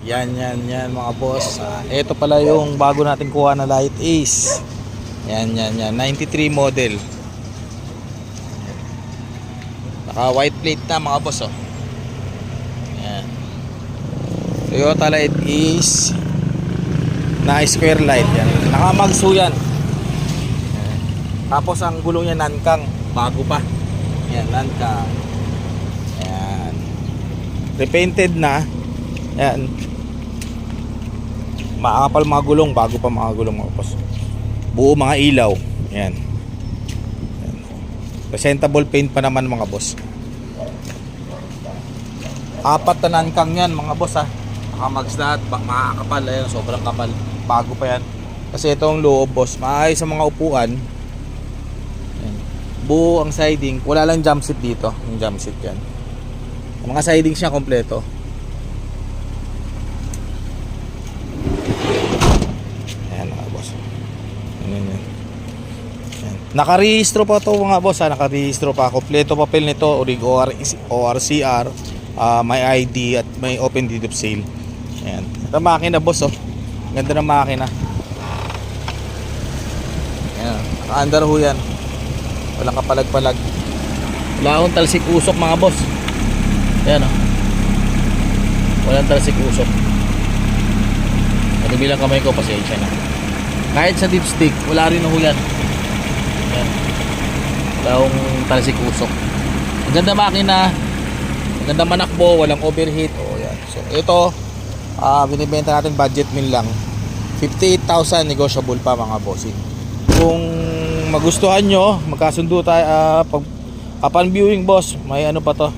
Yan mga boss. Ito pala yung bago natin kuha na Light Ace. Yan. 93 model. Naka white plate na mga boss, oh. Yan. Toyota Light Ace na square light. Yan. Naka magsu yan. Yan. Tapos ang gulong niya nankang. Bago pa. Yan, nankang. Yan. Repainted na. Yan. Makakapal mga gulong, bago pa mga gulong mga boss. Buo mga ilaw. Yan. Presentable paint pa naman mga boss. 4 na nankang yan mga boss, ha. Nakamags lahat, makakapal. Ayan, sobrang kapal. Bago pa yan. Kasi itong loob boss, maayos sa mga upuan. Yan. Buo ang siding. Wala lang jump seat dito. Yung jump seat yan. Ang mga sidings niya kompleto. Nakarehistro pa to mga boss, ha. Nakarehistro pa. Kompleto papel nito. ORCR, may ID at may open deed of sale. Ayan. Ito makina boss, oh. Ganda ng makina. Ayan. Naka-under ho yan. Walang kapalag-palag. Wala akong talsik usok mga boss. Ayan, oh. Walang talsik usok. At bilang kamay ko, pasensya na. Kahit sa dipstick, wala rin ho yan. Wala akong talsik usok. Ang ganda makina. Ang ganda manakbo. Walang overheat. O yan. So ito, binibenta natin budget meal lang. 58,000 negotiable pa mga bossing. Kung magustuhan nyo, magkasundo tayo. Upon viewing boss, may ano pa to,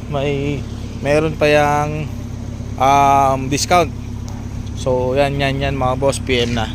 meron pa yang discount. So yan mga boss, PM na.